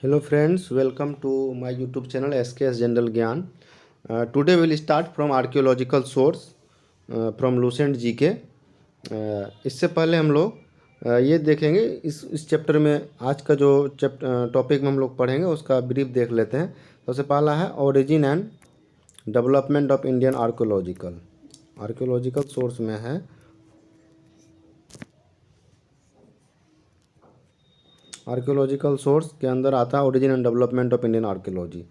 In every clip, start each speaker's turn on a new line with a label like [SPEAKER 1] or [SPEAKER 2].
[SPEAKER 1] Hello friends, welcome to my YouTube channel SKS General Gyan. Today we will start from archaeological source from Lucent GK. इससे पहले हम लोग ये देखेंगे इस चैप्टर में आज का जो टॉपिक में हम लोग पढ़ेंगे उसका ब्रीफ देख लेते हैं। सबसे पहला है origin and development of Indian archaeological source में है आर्कियोलॉजिकल सोर्स के अंदर आता है origin and development of Indian archaeology.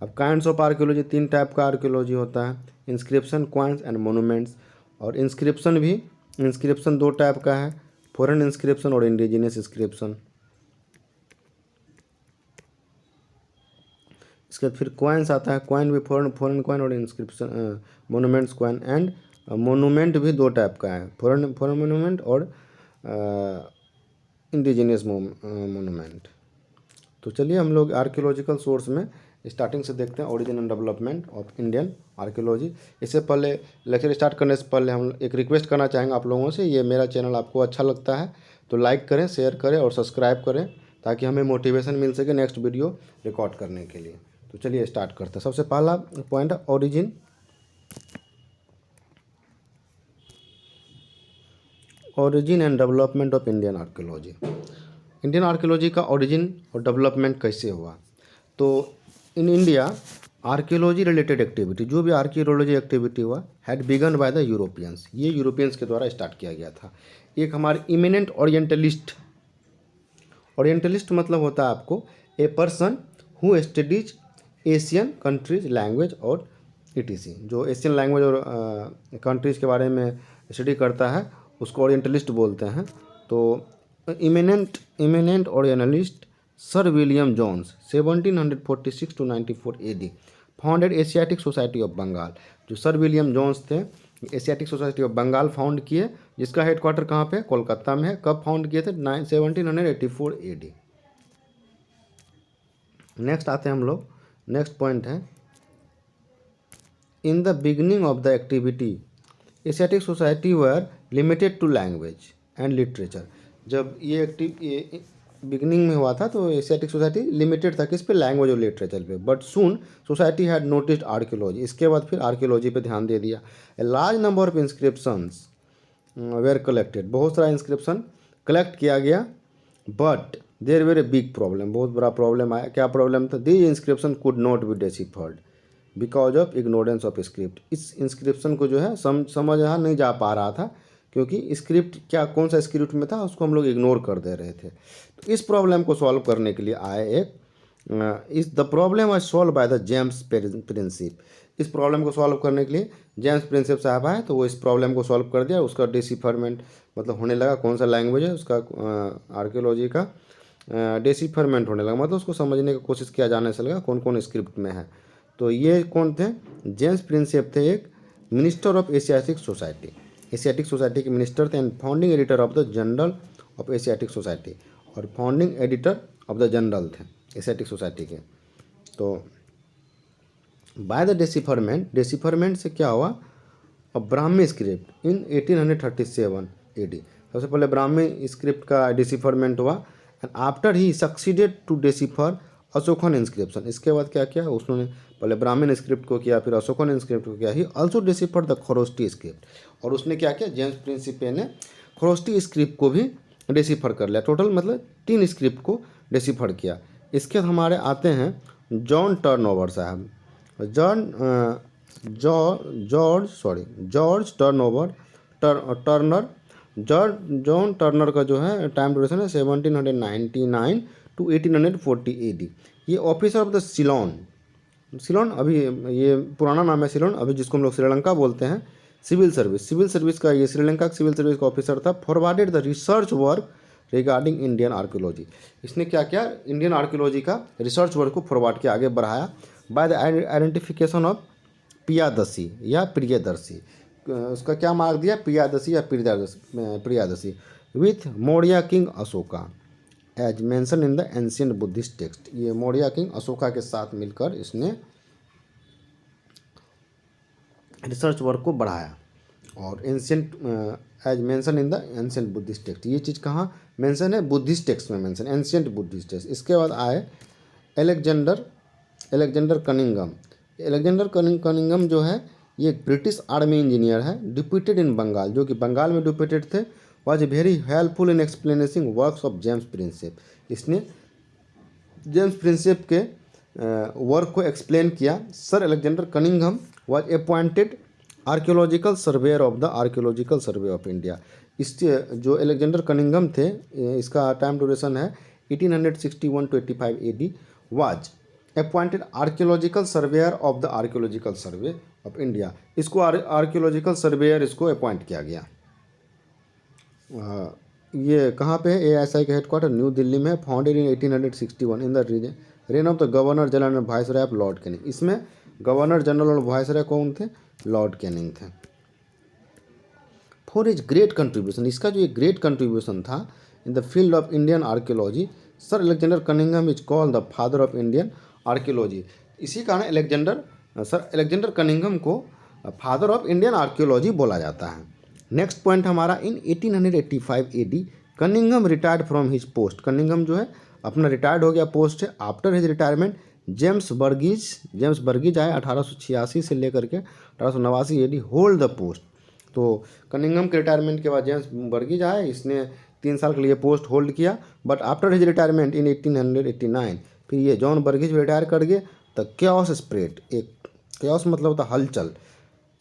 [SPEAKER 1] अब काइंड्स ऑफ आर्कियोलॉजी तीन टाइप का आर्कियोलॉजी होता है, इंस्क्रिप्शन, क्वाइंस एंड मोनूमेंट्स। और इंस्क्रिप्शन दो टाइप का है, फॉरेन इंस्क्रिप्शन और इंडिजिनियस इंस्क्रिप्शन। इसके बाद फिर क्वाइंस आता है, क्वाइन भी फॉरेन क्वाइन और inscription monuments coin. And monument भी दो टाइप का है, फॉरेन मोनूमेंट और इंडिजिनियस मोनूमेंट। तो चलिए हम लोग आर्कियोलॉजिकल सोर्स में स्टार्टिंग से देखते हैं origin and development of Indian archaeology. इससे पहले लेक्चर स्टार्ट करने से पहले हम एक रिक्वेस्ट करना चाहेंगे आप लोगों से, ये मेरा चैनल आपको अच्छा लगता है तो लाइक करें, शेयर करें और सब्सक्राइब करें ताकि हमें मोटिवेशन मिल सके नेक्स्ट वीडियो रिकॉर्ड करने के लिए। तो चलिए स्टार्ट करते हैं। सबसे पहला पॉइंट है origin and development of Indian archaeology. Indian archaeology का ओरिजिन और डेवलपमेंट कैसे हुआ? तो in India archaeology related activity, जो भी आर्कियोलॉजी एक्टिविटी हुआ, had begun by the Europeans. ये यूरोपियंस के द्वारा स्टार्ट किया गया था। एक हमारे इमिनेंट ओरिएंटलिस्ट मतलब होता है आपको a person who studies Asian countries language और ईटीसी। जो एशियन लैंग्वेज और कंट्रीज़ के बारे में स्टडी करता है उसको ओरिएंटलिस्ट बोलते हैं। तो eminent orientalist sir William Jones 1746 to 94 AD founded Asiatic Society of Bengal. जो सर विलियम जोन्स थे Asiatic Society of Bengal found किए, जिसका हेडक्वार्टर कहाँ पे? कोलकाता में है। कब फाउंड किए थे? 1784 AD। नेक्स्ट आते हैं हम लोग, नेक्स्ट पॉइंट है in the beginning of the activity Asiatic Society were limited to language and literature. जब ये बिगनिंग में हुआ था तो एशियाटिक सोसाइटी लिमिटेड था किस पे? लैंग्वेज और लिटरेचर पे। But soon society had noticed archaeology. इसके बाद फिर आर्कियोलॉजी पे ध्यान दे दिया। A large number of inscriptions were collected. बहुत सारा इंस्क्रिप्शन कलेक्ट किया गया। But there were a big problem, बहुत बड़ा प्रॉब्लम आया। क्या प्रॉब्लम था? These inscription could not be deciphered because of ignorance of script. इस इंस्क्रिप्शन को जो है समझ नहीं जा पा रहा था क्योंकि स्क्रिप्ट क्या कौन सा स्क्रिप्ट में था उसको हम लोग इग्नोर कर दे रहे थे। तो इस प्रॉब्लम को सॉल्व करने के लिए आए इस the problem was solved by the James Prinsep. इस प्रॉब्लम को सॉल्व करने के लिए जेम्स प्रिंसिप साहब आए तो वो इस प्रॉब्लम को सॉल्व कर दिया। उसका डिसिफरमेंट मतलब होने लगा, कौन सा लैंग्वेज है उसका आर्कियोलॉजी का डिसिफरमेंट होने लगा, मतलब उसको समझने की कोशिश किया जाने से लगा कौन कौन स्क्रिप्ट में है। तो ये कौन थे? जेम्स प्रिंसिप थे, एक मिनिस्टर ऑफ एशियाटिक सोसाइटी के मिनिस्टर थे and founding editor of the journal of Asiatic Society, और founding editor of the journal थे एशियाटिक सोसाइटी के। तो बाय द डेसिफरमेंट से क्या हुआ? अब ब्राह्मी स्क्रिप्ट इन 1837 AD। सबसे पहले ब्राह्मी स्क्रिप्ट का डिसिफरमेंट हुआ and after he succeeded to decipher Ashokan inscription. इसके बाद क्या किया उसने? पहले ब्राह्मण स्क्रिप्ट को किया, फिर अशोकन इंस्क्रिप्ट को किया। He also decipher the Kharosthi script. और उसने क्या किया? जेम्स प्रिंसिपे ने खरोष्टी स्क्रिप्ट को भी डेसिफर कर लिया। टोटल मतलब 3 स्क्रिप्ट को डेसिफर किया। इसके हमारे आते हैं जॉन टर्नओवर साहब। जॉर्ज जॉन टर्नर का जो है टाइम ड्यूरेशन है 1799 to 1840 AD। ये ऑफिसर ऑफ द सिलोन अभी ये पुराना नाम है सिलोन, अभी जिसको हम लोग श्रीलंका बोलते हैं। सिविल सर्विस का ये श्रीलंका सिविल सर्विस का ऑफिसर था। Forwarded the research work regarding Indian archaeology. इसने क्या किया? इंडियन आर्कियोलॉजी का रिसर्च वर्क को फॉरवर्ड किया, आगे बढ़ाया। By the identification of Piyadasi या प्रियदर्शी। उसका क्या मार्क दिया? पियादसी या Priyadasi with Maurya king Ashoka as mention in the ancient Buddhist text. ये मौर्य किंग अशोका के साथ मिलकर इसने रिसर्च वर्क को बढ़ाया। और ancient as mention in the ancient Buddhist text, ये चीज़ कहाँ मेंशन है? बुद्धिस्ट टेक्स्ट में मेंशन, एंशियंट बुद्धिस्ट टेक्स्ट। इसके बाद आए Alexander Alexander Cunningham. Alexander Cunningham जो है ये एक ब्रिटिश आर्मी इंजीनियर है, डिप्यूटेड इन बंगाल, जो कि बंगाल में डिप्यूटेड थे। Was very helpful in explaining works of James Prinsep. इसने जेम्स प्रिंसेप के वर्क को एक्सप्लेन किया। Sir Alexander Cunningham was appointed archaeological surveyor of the archaeological survey of India. इस जो एलेक्जेंडर कनिंगम थे, इसका टाइम ड्यूरेशन है 1861 to 85 AD, was appointed archaeological surveyor of the archaeological survey of India. इसको archaeological surveyor इसको appoint किया गया। ये कहाँ पे है? ASI का हेडक्वार्टर न्यू दिल्ली में। Founded in 1861 in the reign of the governor general and viceroy of Lord Canning. इसमें गवर्नर जनरल और वाइसरॉय कौन थे? लॉर्ड कैनिंग थे। फॉर इज ग्रेट कंट्रीब्यूशन, इसका जो एक ग्रेट कंट्रीब्यूशन था in the field of Indian archaeology, sir Alexander Cunningham is called the father of Indian archaeology. इसी कारण सर एलेक्जेंडर कनिंगम को फादर ऑफ इंडियन आर्कियोलॉजी बोला जाता है। नेक्स्ट पॉइंट हमारा, इन 1885 AD Cunningham retired from his post. Cunningham जो है अपना रिटायर्ड हो गया पोस्ट से। आफ्टर हिज रिटायरमेंट जेम्स बर्गीज आए 1886 से लेकर के 1889 AD होल्ड द पोस्ट। तो कनिंगम के रिटायरमेंट के बाद जेम्स बर्गीज आए, इसने 3 साल के लिए पोस्ट होल्ड किया। But after his retirement in 1889 फिर ये जॉन बर्गीज रिटायर कर गए। द कैओस स्प्रेड, एक कैओस मतलब होता हलचल,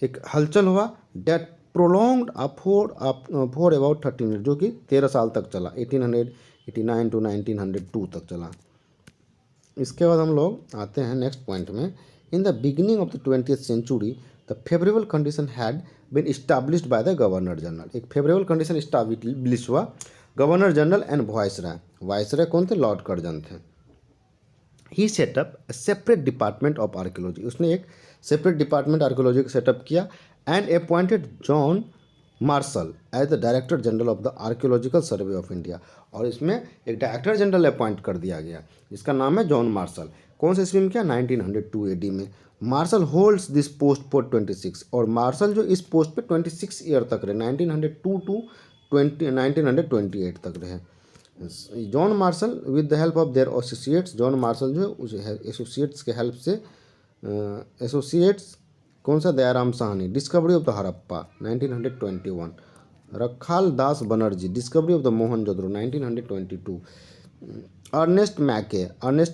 [SPEAKER 1] एक हलचल हुआ। That prolonged for about 13 year, जो कि 13 साल तक चला, 1889 to 1902 तक चला। इसके बाद हम लोग आते हैं नेक्स्ट पॉइंट में। In the beginning of the 20th century the favourable condition had been established by the governor general. एक फेवरेबल कंडीशन इस्टाब्लिश हुआ गवर्नर जनरल एंड वाइसरॉय कौन थे? लॉर्ड कर्जन थे। He set up separate department of archaeology, उसने एक separate department archaeology का setup किया। And appointed John Marshall as the director general of the archaeological survey of India. और इसमें एक डायरेक्टर जनरल अपॉइंट कर दिया गया जिसका नाम है जॉन मार्शल। कौन से ईस्वी में किया? 1902 AD में। Marshall holds this post for 26, और मार्शल जो इस पोस्ट पे 26 ईयर तक रहे, 1902 to 1928 तक रहे। John Marshall with the help of their associates, John Marshall जो है एसोसिएट्स के हेल्प से, एसोसिएट्स कौन सा? Dayaram Sahni, discovery of the Harappa 1921। Rakhal Das Banerjee, discovery of the Mohenjodaro 1922। Ernest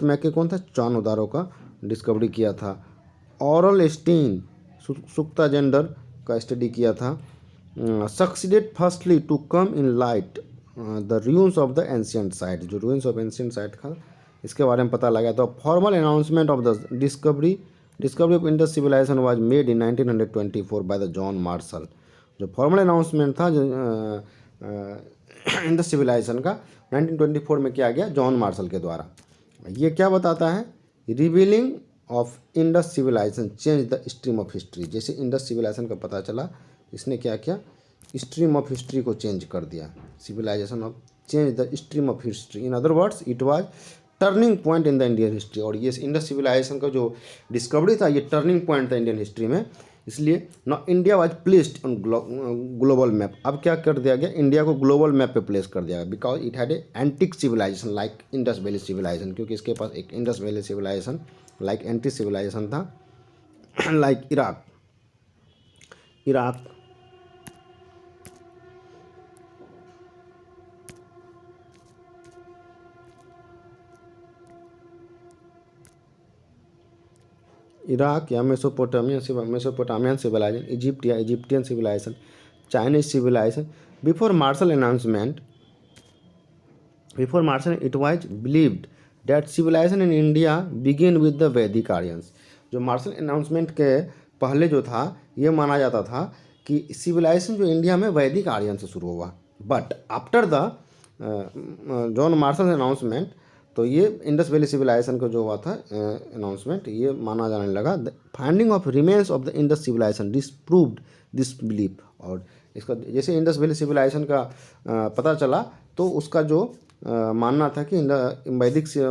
[SPEAKER 1] Mackay कौन था? चांद का डिस्कवरी किया था। ऑरल स्टीन सुक्ता जेंडर का स्टडी किया था। Succeeded firstly to come in light the ruins of the ancient site, जो ruins ऑफ एंशियंट साइट था इसके बारे में पता लगा। तो formal announcement of the discovery of Indus civilisation was made in 1924 by the John Marshall. जो formal announcement था इंडस सिविलाइजेशन का 1924 में किया गया जॉन मार्शल के द्वारा। ये क्या बताता है? Revealing of Indus civilisation change the stream of history. जैसे इंडस सिविलाइजेशन का पता चला, इसने क्या किया? स्ट्रीम ऑफ हिस्ट्री को चेंज कर दिया। Civilisation of change the stream of history, in other words it was turning point in the Indian history. और ये इंडस सिविलाइजेशन का जो डिस्कवरी था ये टर्निंग पॉइंट था इंडियन हिस्ट्री में। इसलिए now India was placed on global map. अब क्या कर दिया गया? इंडिया को ग्लोबल मैप पे प्लेस कर दिया गया because it had a antique civilisation like Indus valley civilisation, क्योंकि इसके पास एक Indus valley civilisation like antique civilisation था। लाइक इराक या मेसोपोटामियन सिविलाइजेशन, इजिप्ट या Egyptian civilisation, Chinese civilisation. Before Marshall it was believed that civilisation in India begin with the Vedic Aryans. जो Marshall announcement के पहले जो था ये माना जाता था कि सिविलाइजेशन जो इंडिया में वैदिक आर्यन से शुरू हुआ। But after the John martial announcement तो ये इंडस वैली सिविलाइजेशन का जो हुआ था अनाउंसमेंट, ये माना जाने लगा। The finding of remains of the Indus civilisation disproved this belief. और इसका जैसे इंडस वैली सिविलाइजेशन का पता चला तो उसका जो मानना था कि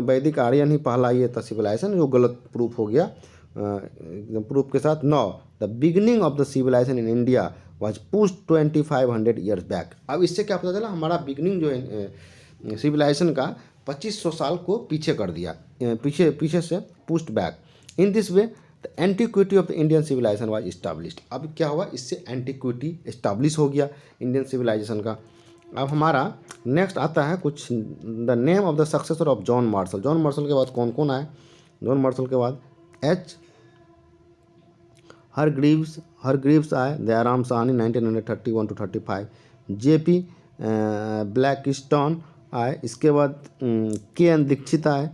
[SPEAKER 1] वैदिक आर्यन ही पहला ये था सिविलाइजेशन, जो गलत प्रूफ हो गया एकदम प्रूफ के साथ। Now the beginning of the civilisation in India was pushed 2500 years back. अब इससे क्या पता चला? हमारा बिगिनिंग जो है सिविलाइजेशन का 2500 साल को पीछे कर दिया, पीछे पीछे से pushed back. In this way the antiquity of the Indian civilisation was established. अब क्या हुआ, इससे एंटीक्विटी इस्टाब्लिश हो गया इंडियन सिविलाइजेशन का। अब हमारा नेक्स्ट आता है कुछ the name of the successor of John Marshall. John Marshall के बाद कौन कौन आए? जॉन मार्शल के बाद एच हरग्रीव्स आए, Dayaram Sahni 1931 to 35, JP Blackstone आए, इसके बाद के एन दीक्षित आए,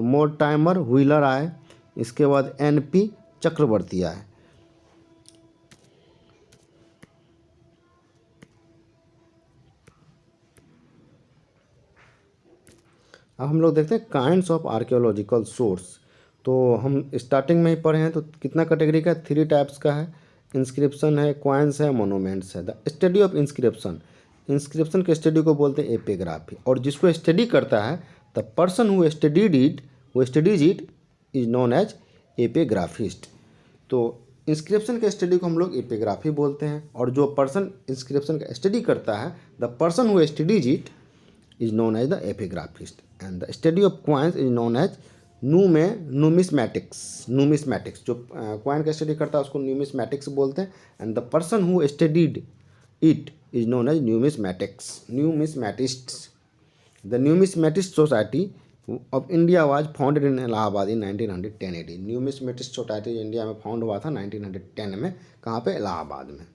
[SPEAKER 1] मोरटाइमर व्हीलर आए, इसके बाद एनपी चक्रवर्ती आए। अब हम लोग देखते हैं काइंड्स ऑफ आर्कियोलॉजिकल सोर्स। तो हम स्टार्टिंग में ही पढ़े हैं, तो कितना कैटेगरी का है? 3 टाइप्स का है। इंस्क्रिप्शन है, क्वाइंस है, मोनूमेंट्स है। The study of inscription, inscription के स्टडी को बोलते हैं एपिग्राफी, और जिसको स्टडी करता है the person who studies it is known as epigraphist. तो इंस्क्रिप्शन के स्टडी को हम लोग एपिग्राफी बोलते हैं, और जो पर्सन इंस्क्रिप्शन का स्टडी करता है the person who studies it is known as the epigraphist, and the study of coins is known as numismatics। जो coin का स्टडी करता है उसको numismatics बोलते हैं, and the person who studied it is known as numismatists। The numismatist society of India was founded in Allahabad in 1910 AD। numismatist society India में found हुआ था 1910 में। कहाँ पे? इलाहाबाद में।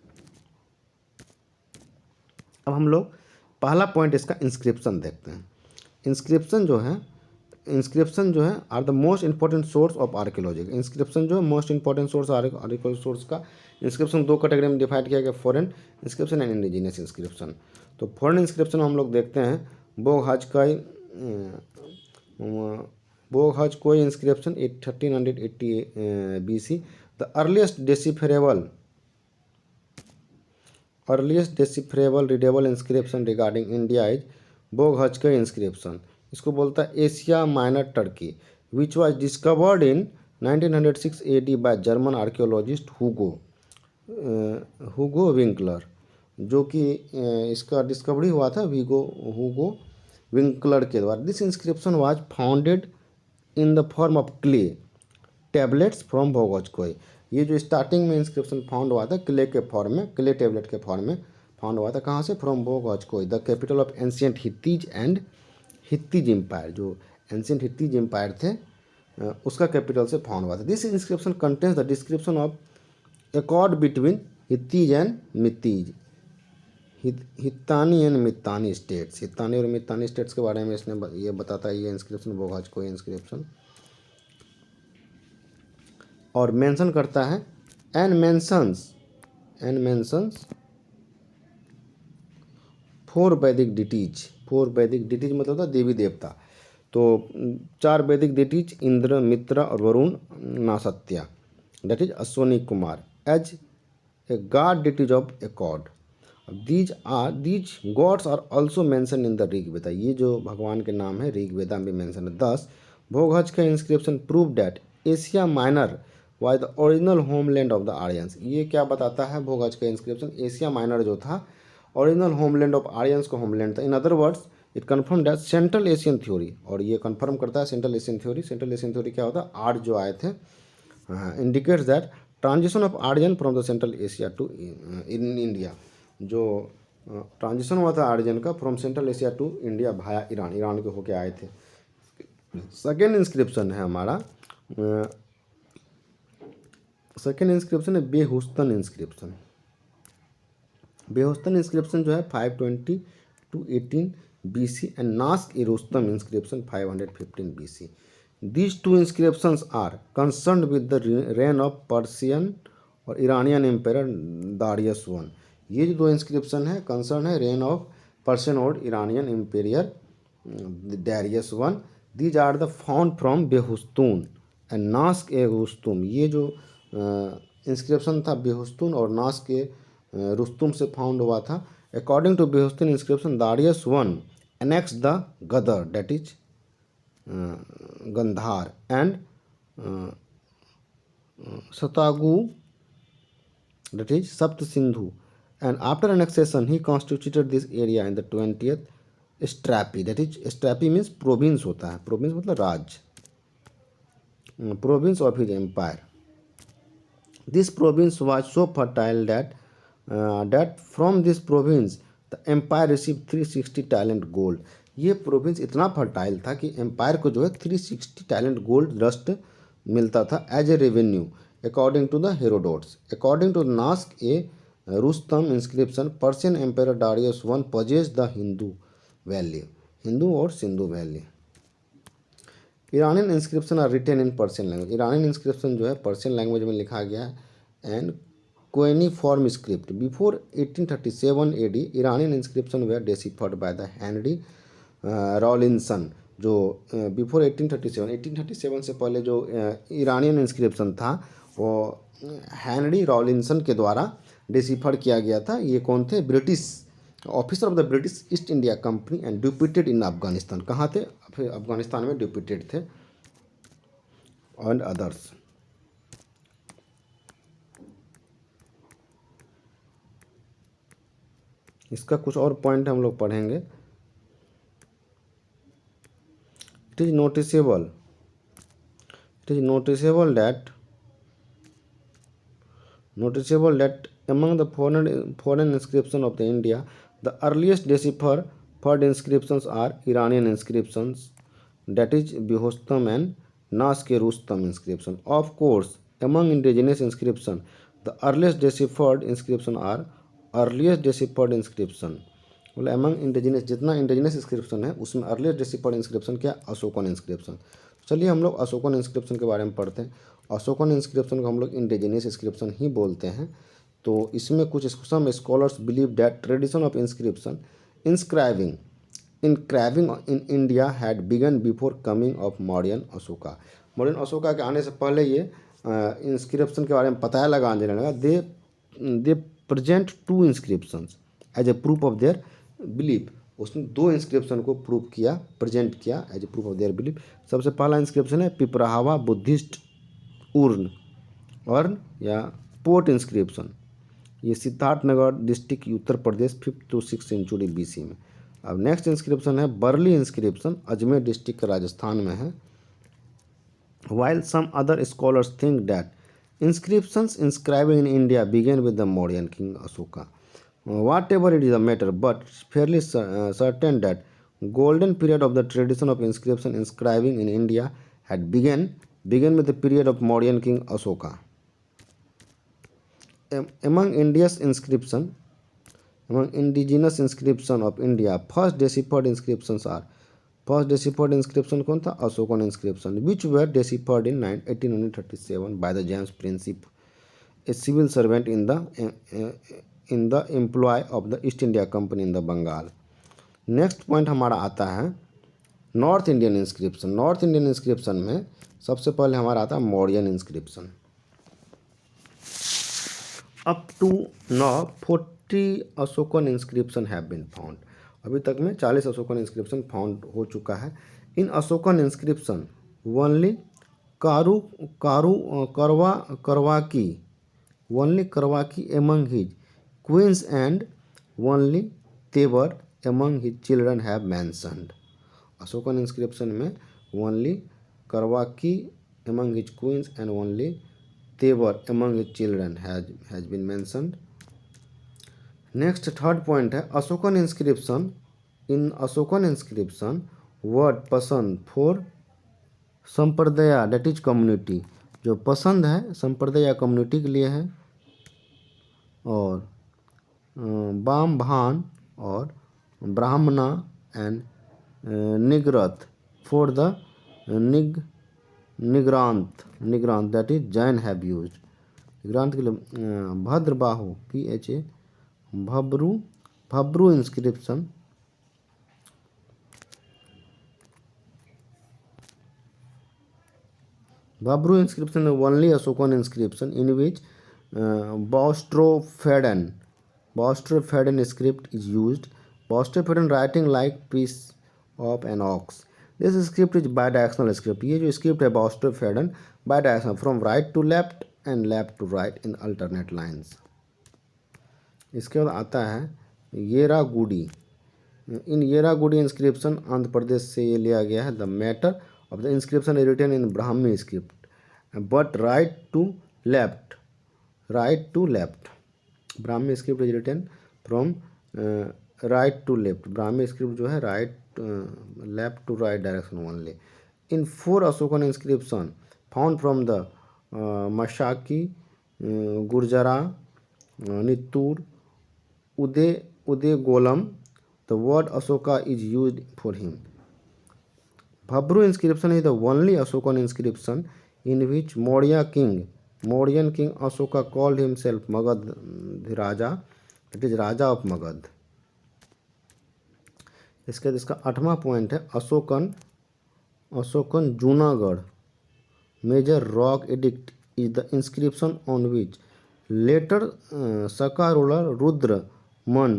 [SPEAKER 1] अब हम लोग पहला पॉइंट इसका इंस्क्रिप्शन देखते हैं। इंस्क्रिप्शन जो है are the most important source of archaeology. Inscription जो है most important source archaeology source का। इंस्क्रिप्शन 2 कैटेगरी में डिवाइड किया गया, foreign inscription and indigenous inscription. तो फॉरेन इंस्क्रिप्शन हम लोग देखते हैं Boghazkoi inscription 1380 BC। The earliest decipherable readable inscription regarding India is Boghazkoi inscription. इसको बोलता है Asia Minor Turkey, which was discovered in 1906 AD by German archaeologist Hugo Winkler, जो कि इसका डिस्कवरी हुआ था हुगो विंकलर के द्वारा। This inscription was founded in the form of clay tablets from Boghazkoi. ये जो स्टार्टिंग में इंस्क्रिप्शन फाउंड हुआ था क्ले टेबलेट के फॉर्म में फाउंड हुआ था। कहाँ से? From Boghazkoi, the capital of ancient Hittites and Hittites empire. जो एंशियंट हित्तीज एम्पायर थे उसका कैपिटल से फाउंड हुआ था। This inscription contains the description of accord between Hittites and Mittis, Hittani and Mitanni states. हित्तानी और मित्तानी स्टेट्स के बारे में इसने ये बताता है ये इंस्क्रिप्शन, बोगहजकोई इंस्क्रिप्शन। और मेंशन करता है एंड मेंशंस 4 वैदिक डिटीज। 4 वैदिक डिटीज मतलब होता है देवी देवता। तो 4 वैदिक डिटीज इंद्र, मित्र और Varuna Nasatya, that is Ashwini Kumar, as a god deities of accord. These gods are also mention in the Rigveda. ये जो भगवान के नाम है ऋग्वेदा में मेंशन है। दस बोगहज का inscription prove that Asia minor was the original homeland of the Aryans. ये क्या बताता है बोगहज का इंस्क्रिप्शन? एशिया माइनर जो था ओरिजिनल होमलैंड ऑफ आर्यंस का होमलैंड था। In other words it confirm that Central Asian theory, और ये कन्फर्म करता है Central Asian theory. Central Asian theory क्या होता है? आर्य जो आए थे, indicates that transition of Aryan from the Central Asia to in India. जो ट्रांजिशन हुआ था आर्यन का from Central Asia to India भाया ईरान के होके आए थे। सेकेंड इंस्क्रिप्शन है हमारा, सेकेंड इंस्क्रिप्शन है बेहुस्तन इंस्क्रिप्शन। बेहुस्तन इंस्क्रिप्शन जो है 520 to 18 BC एंड नास्क e Rustam inscription 515 BC। These 2 inscriptions are concerned with the reign of Persian और ईरानियन एम्पायर दारियस वन। ये जो 2 इंस्क्रिप्शन है कंसर्न है रेन ऑफ पर्शियन और Iranian empire Darius one. These are the found from Behistun and नास्क e Rustam. ये जो inscription था बेहुस्तून और नास्क के रुस्तुम से फाउंड हुआ था। According to Behistun inscription Darius one annex the गदर दैट इज गंधार एंड सतागु that is Sapt Sindhu, and after annexation he constituted this area in the 20th satrapy, that is satrapy means province होता है, province मतलब राज्य, province of his empire. This province was so fertile that from this province the empire receive 360 talent gold. ये province इतना fertile था कि empire को जो है 360 टैलेंट गोल्ड डस्ट मिलता था as a revenue, according to the Herodotus. According to नास्क e Rustam inscription, Persian empire Darius one possesses the Hindu valley, Hindu और Sindhu valley. Iranian inscription are written in Persian language, Iranian inscription जो है Persian language में लिखा गया है। And cuneiform script before 1837 AD Iranian inscription were deciphered by the Henry Rawlinson. जो before 1837 से पहले जो ईरानियन इंस्क्रिप्शन था वो हेनरी रॉलिंसन के द्वारा डिसिफर किया गया था। ये कौन थे? British officer of the British East India company and deputed in Afghanistan. कहाँ थे? फिर अफगानिस्तान में ड्यूपिटेड थे एंड अदर्स। इसका कुछ और पॉइंट हम लोग पढ़ेंगे। It is noticeable that among the foreign inscription of the India, the earliest deciphered inscriptions are Iranian inscriptions, that is Behostam and Nask-e-Rustam inscription. Of course, among indigenous inscription, the earliest deciphered inscription are बोले among indigenous, जितना indigenous inscription है उसमें earliest deciphered inscription क्या? Ashokan inscription। चलिए हम लोग Ashokan inscription के बारे में पढ़ते हैं। अशोकन इंस्क्रिप्शन को हम लोग इंडिजिनियस इंस्क्रिप्शन ही बोलते हैं। तो इसमें कुछ some scholars believe that tradition of inscription inscribing in India had begun before coming of Mauryan Ashoka. Mauryan Ashoka के आने से पहले ये इंस्क्रिप्शन के बारे में पता लगाने लगा। They present 2 inscriptions as a proof of their belief. उसने 2 इंस्क्रिप्शन को प्रूव किया, प्रेजेंट किया as a proof of their belief. सबसे पहला इंस्क्रिप्शन है पिपराहवा बुद्धिस्ट उर्न या पोर्ट इंस्क्रिप्शन। ये Siddharthnagar district Uttar Pradesh 5th to 6th century BC में। अब नेक्स्ट इंस्क्रिप्शन है बर्ली इंस्क्रिप्शन, अजमेर डिस्ट्रिक्ट राजस्थान में है। While some other scholars think that inscriptions inscribing in India began with the Mauryan king Ashoka. Whatever it is a matter, but fairly certain that golden period of the tradition of inscription inscribing in India had begun with the period of Mauryan king Ashoka. Among indigenous inscription of India, first deciphered inscriptions are कौन था? Ashokan inscription, which were deciphered in 1837 by the James Principe, a civil servant in the employ of the East India Company in the Bengal. Next point हमारा आता है north Indian inscription. North Indian inscription में सबसे पहले हमारा आता है Mauryan inscription. Up to now 40 Ashokan inscription have been found. अभी तक में 40 अशोकन इंस्क्रिप्शन फाउंड हो चुका है। In Ashokan inscription only Karuvaki among his queens and only Tivara among his children have mentioned. Ashokan inscription में only Karuvaki among his queens and only Tivara among his children has been mentioned. Next third point है Ashokan inscription. In Ashokan inscription word pasand for sampraday that is community, जो पसंद है संप्रदाय community के लिए है, और बाम भान और Brahmana and Nigatha for the Nigranth that is Jain have used. Nigranth के लिए Bhadrabahu PHA Bhabru inscription. Bhabru inscription only Ashokan inscription in which Bostrophadan script is used. Bostrophadan writing like piece of an ox. This script is bidirectional script. ये जो script है Bostrophadan bidirectional from right to left and left to right in alternate lines. इसके बाद आता है येरागुडी। इन Yerragudi inscription Andhra Pradesh से ये लिया गया है। The matter of the inscription is written in Brahmi script but right to left Brahmi script is written from right to left. Brahmi script जो है right left to right direction only. इन 4 Ashokan inscription found from the Maski, Gujarra, Nittur, Uday Golam, the word Ashoka is used for him. Bhabru inscription is the only Ashokan inscription in which Mauryan king Ashoka called himself Magad Raja, that is Raja of Magad. इसके बाद इसका 8वां point है Ashokan Junagadh major rock edict is the inscription on which later Saka ruler Rudraman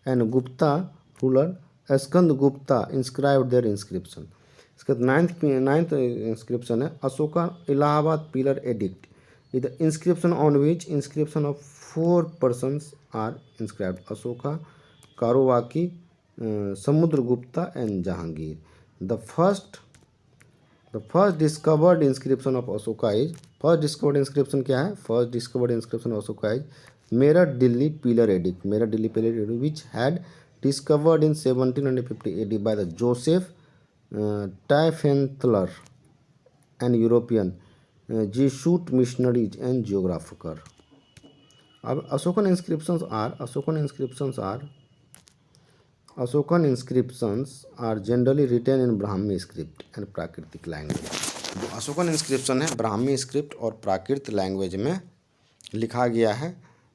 [SPEAKER 1] and Gupta ruler Skanda Gupta inscribe their inscription. इसका 9th inscription है Ashoka Allahabad pillar edict is the inscription on which inscription of 4 persons are inscribed Ashoka, Karuvaki, Samudra Gupta and Jahangir. The first discovered inscription of Ashoka is first discovered inscription क्या है? First discovered inscription of Ashoka is Meerut Delhi pillar addict which had discovered in 1750 AD by the Joseph Tiefenthaler, an European Jesuit missionaries and geographer. अब Ashokan inscriptions are generally written in Brahmi script and Prakritic language. जो Ashokan inscription है Brahmi script और प्राकृत language में लिखा गया है।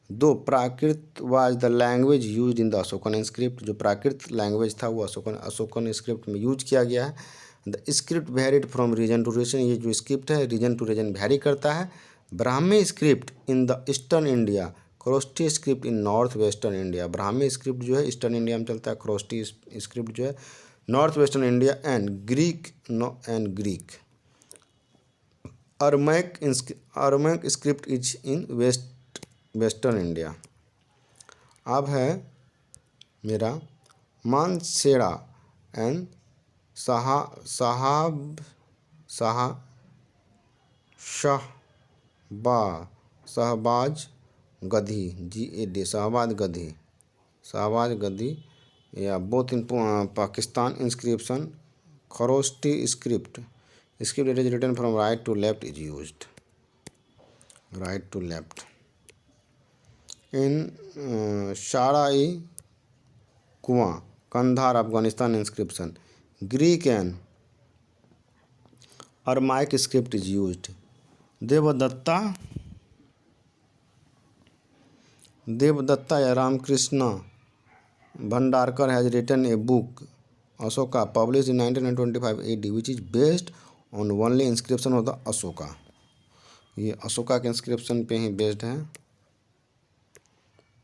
[SPEAKER 1] दो Prakrit was the language use in the Ashokan script, जो प्राकृत लैंग्वेज था वो अशोकन स्क्रिप्ट में यूज किया गया है। The script varied from region to region, ये जो स्क्रिप्ट है रीजन टू रीजन वेरी करता है। Brahmi script in the eastern India, Kharosthi script in north western India. Brahmi script जो है ईस्टर्न इंडिया में चलता है, खरोष्टी स्क्रिप्ट जो है north western India and Greek. Aramaic script is in western India. अब है मेरा मानसेड़ा एंड शहबाज गधी GAD शहबाज गधी या both in Pakistan. Inscription Kharosthi script is written from right to left is used, right to left. In Sharai Kuna Kandahar Afghanistan inscription Greek and Aramaic script is used. Devdatta या Ramkrishna Bhandarkar has written a book Ashoka publish in 1925 AD which is based on only inscription of the Ashoka. ये अशोका के inscription पे ही based है।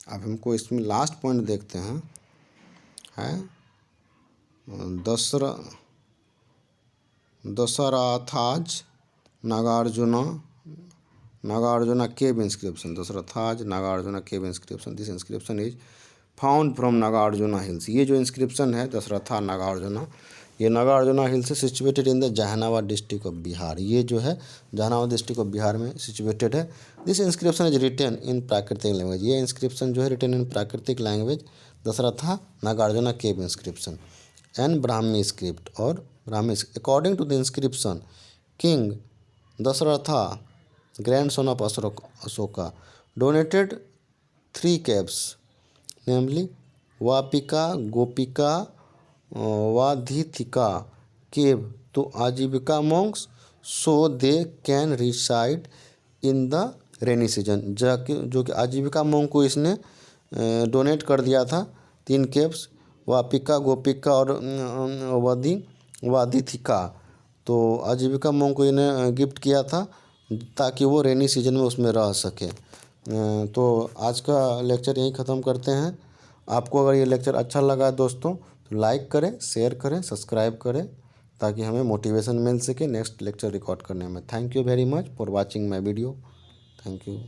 [SPEAKER 1] अब हमको इसमें last point देखते हैं, है Dasharatha's Nagarjuna cave inscription. Dasharatha's Nagarjuna cave inscription, this inscription is found from Nagarjuna hills. ये जो इंस्क्रिप्शन है दशरथा नागार्जुना, ये नागार्जुना हिल से situated in the Jahanabad district of Bihar. ये जो है जहानाबाद डिस्ट्रिक्ट ऑफ बिहार में सिचुएटेड है। This inscription is written in प्राकृतिक लैंग्वेज। ये इंस्क्रिप्शन जो है रिटन इन प्राकृतिक language Dasharatha Nagarjuna cave inscription and Brahmi script और Brahmi. According to the inscription king Dasharatha grandson of Ashoka donated 3 caves, namely Vapika, Gopika, Vadhithika cave to Ajivika monks so they can reside in the rainy season। जो कि आजीविका मोंग को इसने donate कर दिया था 3 caves, वापिका, गोपिका और वादिथिका। तो आजीविका मोंग को इन्हें गिफ्ट किया था ताकि वो रेनी सीजन में उसमें रह सके। तो आज का लेक्चर यहीं ख़त्म करते हैं। आपको अगर ये लेक्चर अच्छा लगा दोस्तों तो लाइक करें, शेयर करें, सब्सक्राइब करें ताकि हमें मोटिवेशन मिल सके नेक्स्ट लेक्चर रिकॉर्ड करने में। Thank you very much for watching my video. Thank you.